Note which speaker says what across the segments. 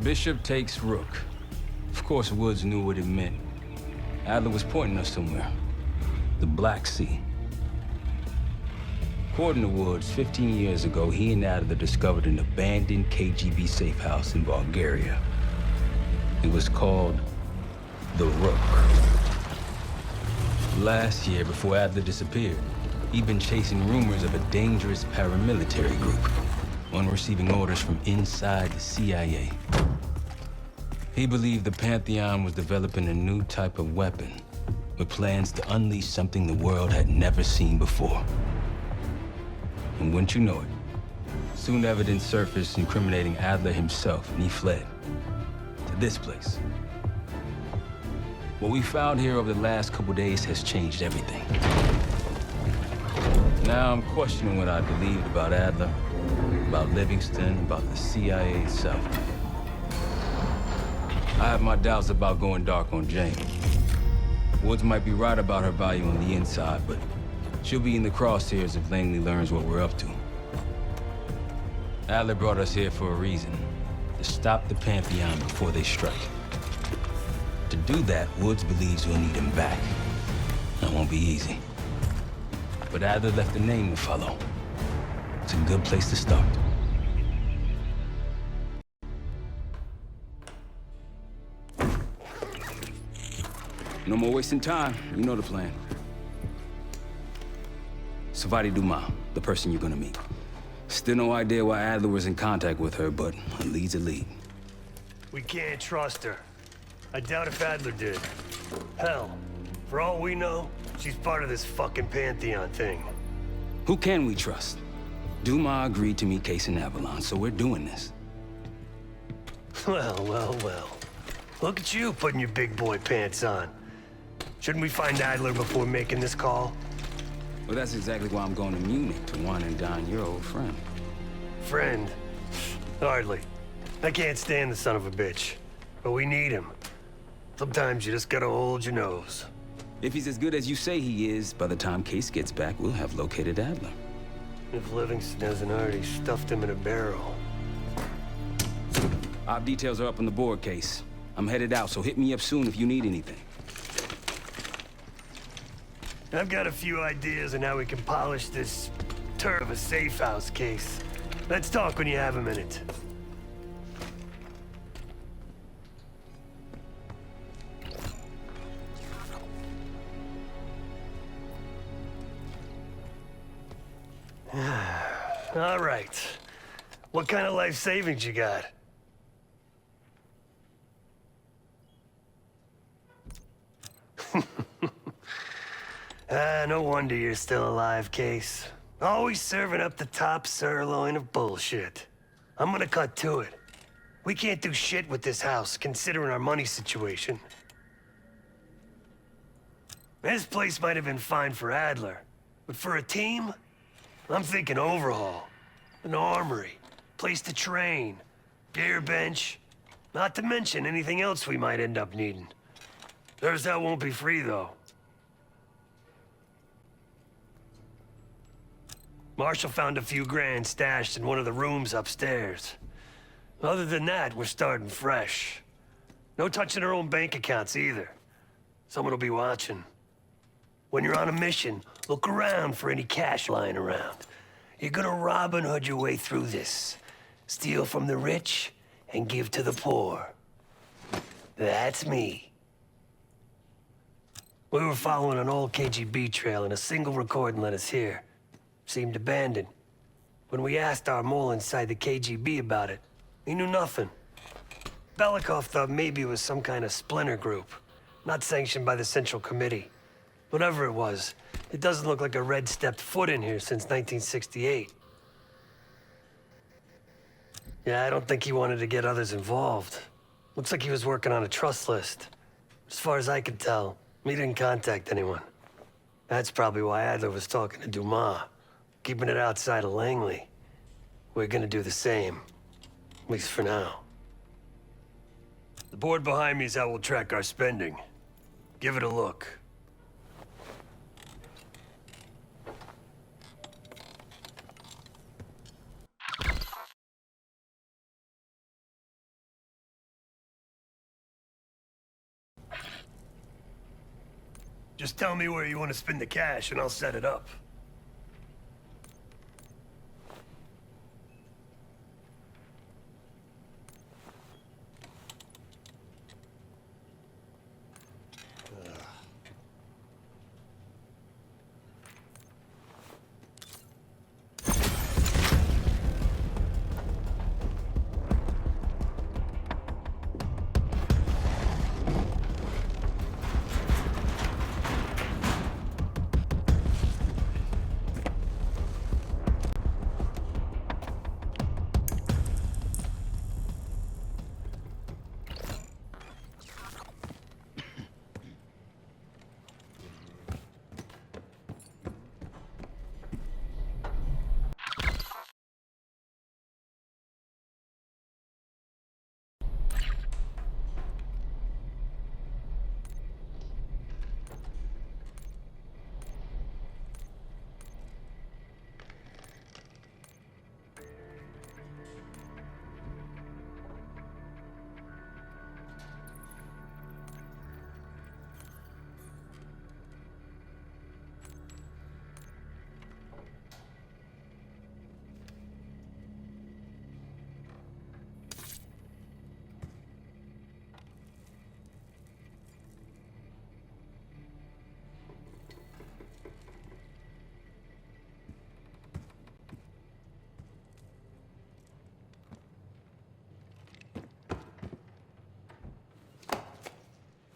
Speaker 1: Bishop takes rook. Of course, Woods knew what it meant. Adler was pointing us somewhere. The Black Sea. According to Woods, 15 years ago, he and Adler discovered an abandoned KGB safe house in Bulgaria. It was called the Rook. Last year, before Adler disappeared, he'd been chasing rumors of a dangerous paramilitary group, one receiving orders from inside the CIA. He believed the Pantheon was developing a new type of weapon, with plans to unleash something the world had never seen before. And wouldn't you know it, soon evidence surfaced incriminating Adler himself, and he fled to this place. What we found here over the last couple days has changed everything. Now I'm questioning what I believed about Adler, about Livingston, about the CIA itself. I have my doubts about going dark on Jane. Woods might be right about her value on the inside, but she'll be in the crosshairs if Langley learns what we're up to. Adler brought us here for a reason, to stop the Pantheon before they strike. To do that, Woods believes we'll need him back. That won't be easy. But Adler left a name to follow. It's a good place to start. No more wasting time. You know the plan. Savati Dumas, the person you're gonna meet. Still no idea why Adler was in contact with her, but a lead's a lead.
Speaker 2: We can't trust her. I doubt if Adler did. Hell, for all we know, she's part of this fucking Pantheon thing.
Speaker 1: Who can we trust? Dumas agreed to meet Case in Avalon, so we're doing this.
Speaker 2: Well, well, well. Look at you putting your big boy pants on. Shouldn't we find Adler before making this call?
Speaker 1: Well, that's exactly why I'm going to Munich to wine and dine your old friend.
Speaker 2: Friend? Hardly. I can't stand the son of a bitch. But we need him. Sometimes you just gotta hold your nose.
Speaker 1: If he's as good as you say he is, by the time Case gets back, we'll have located Adler.
Speaker 2: If Livingston hasn't already stuffed him in a barrel.
Speaker 1: Our details are up on the board, Case. I'm headed out, so hit me up soon if you need anything.
Speaker 2: I've got a few ideas on how we can polish this turd of a safe house case. Let's talk when you have a minute. All right. What kind of life savings you got? No wonder you're still alive, Case. Always serving up the top sirloin of bullshit. I'm gonna cut to it. We can't do shit with this house, considering our money situation. This place might have been fine for Adler, but for a team, I'm thinking overhaul. An armory, place to train, gear bench, not to mention anything else we might end up needing. Theirs that won't be free, though. Marshall found a few grand stashed in one of the rooms upstairs. Other than that, we're starting fresh. No touching our own bank accounts either. Someone will be watching. When you're on a mission, look around for any cash lying around. You're gonna Robin Hood your way through this. Steal from the rich and give to the poor. That's me. We were following an old KGB trail and a single recording led us here. Seemed abandoned. When we asked our mole inside the KGB about it, he knew nothing. Belikov thought maybe it was some kind of splinter group, not sanctioned by the Central Committee. Whatever it was, it doesn't look like a Red stepped foot in here since 1968. Yeah, I don't think he wanted to get others involved. Looks like he was working on a trust list. As far as I could tell, he didn't contact anyone. That's probably why Adler was talking to Dumas, keeping it outside of Langley. We're gonna do the same, at least for now. The board behind me is how we'll track our spending. Give it a look. Just tell me where you want to spend the cash and I'll set it up.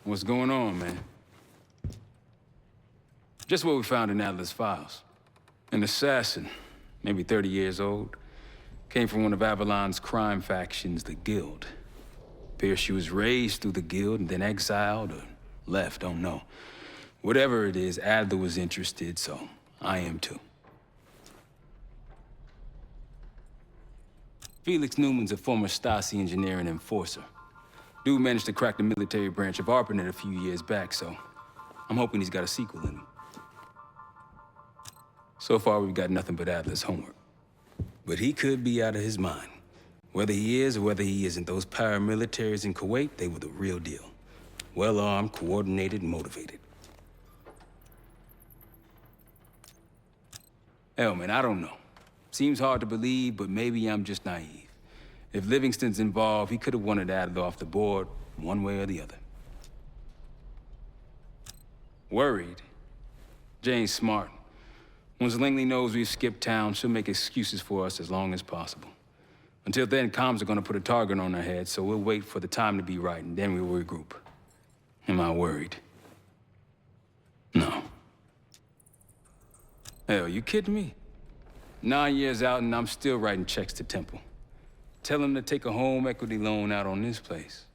Speaker 1: What's going on, man? Just what we found in Adler's files. An assassin, maybe 30 years old, came from one of Avalon's crime factions, the Guild. Appears she was raised through the Guild and then exiled or left, don't know. Whatever it is, Adler was interested, so I am too. Felix Newman's a former Stasi engineer and enforcer. Dude managed to crack the military branch of ARPANET a few years back, so I'm hoping he's got a sequel in him. So far, we've got nothing but Adler's homework. But he could be out of his mind. Whether he is or whether he isn't, those paramilitaries in Kuwait, they were the real deal. Well-armed, coordinated, and motivated. Hell, man, I don't know. Seems hard to believe, but maybe I'm just naive. If Livingston's involved, he could have wanted Adler off the board, one way or the other. Worried? Jane's smart. Once Langley knows we've skipped town, she'll make excuses for us as long as possible. Until then, comms are gonna put a target on our head, so we'll wait for the time to be right, and then we'll regroup. Am I worried? No. Hell, you kidding me? 9 years out and I'm still writing checks to Temple. Tell him to take a home equity loan out on this place.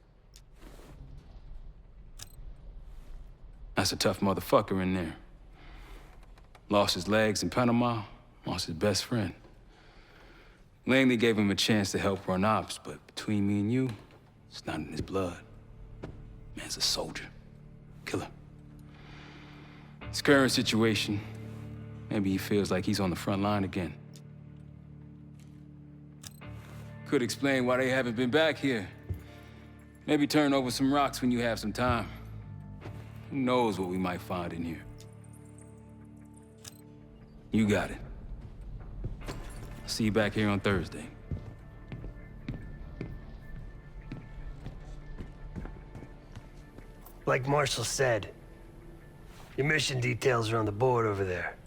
Speaker 1: That's a tough motherfucker in there. Lost his legs in Panama, lost his best friend. Langley gave him a chance to help run ops, but between me and you, it's not in his blood. Man's a soldier. Killer. His current situation, maybe he feels like he's on the front line again. Could explain why they haven't been back here. Maybe turn over some rocks when you have some time. Who knows what we might find in here? You got it. See you back here on Thursday.
Speaker 2: Like Marshall said, your mission details are on the board over there.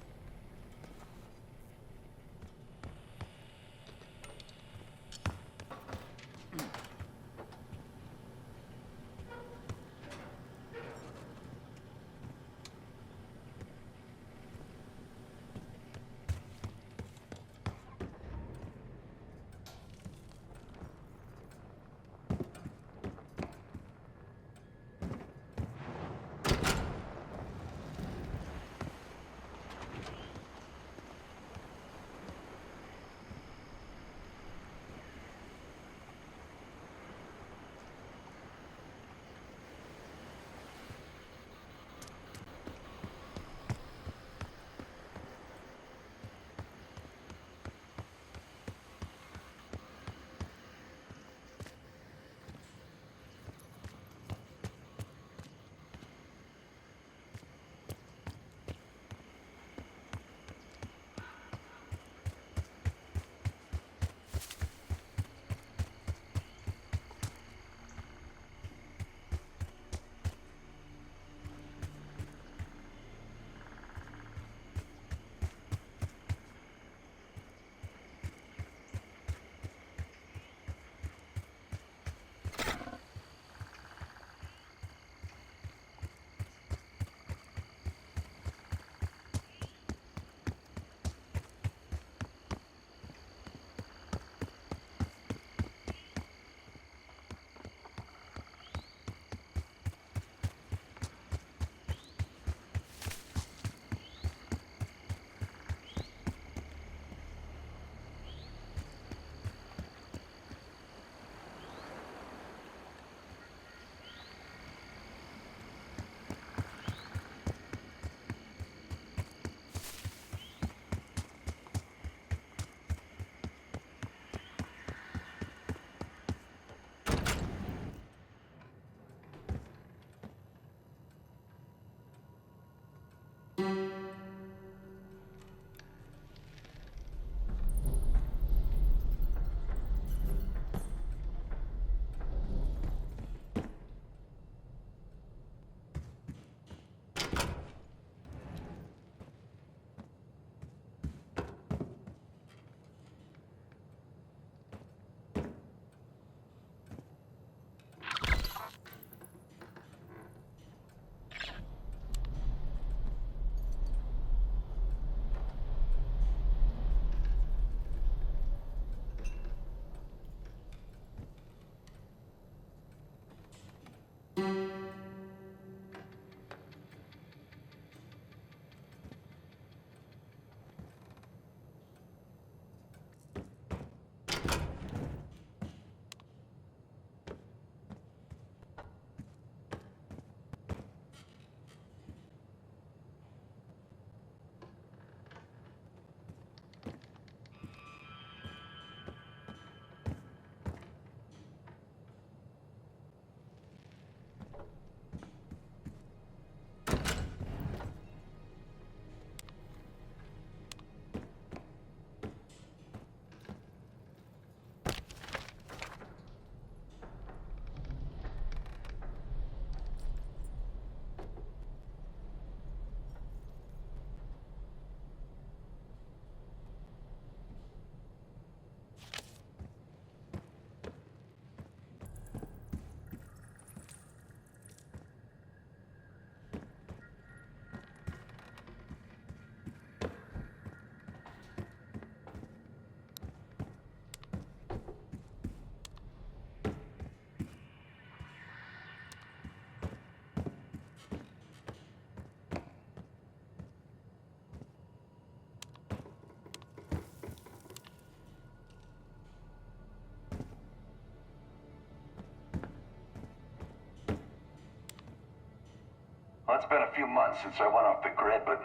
Speaker 3: Well, it's been a few months since I went off the grid, but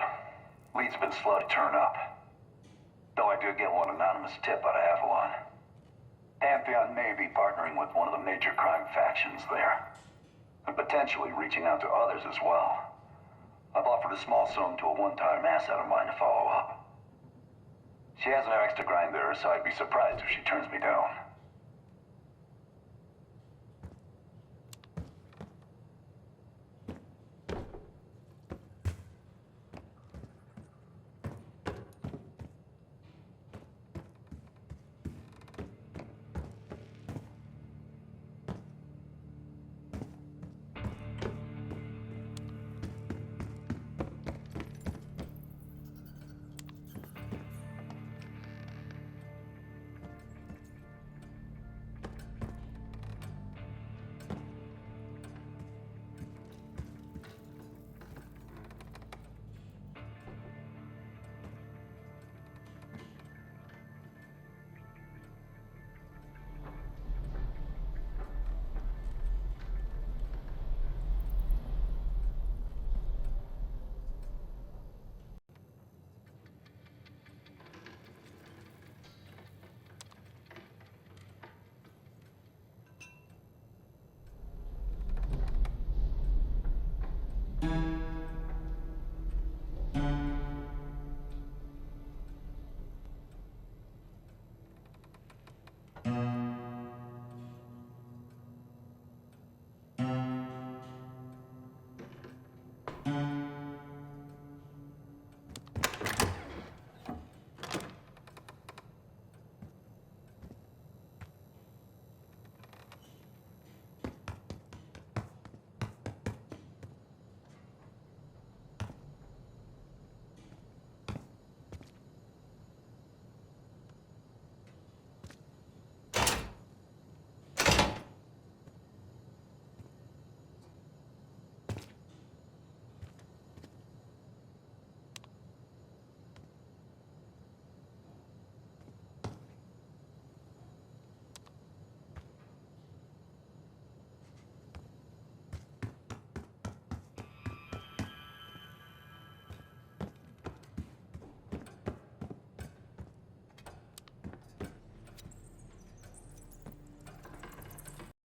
Speaker 3: leads have been slow to turn up. Though I did get one anonymous tip out of Avalon. Pantheon may be partnering with one of the major crime factions there. And potentially reaching out to others as well. I've offered a small sum to a one-time asset of mine to follow up. She has an extra grind there, so I'd be surprised if she turns me down.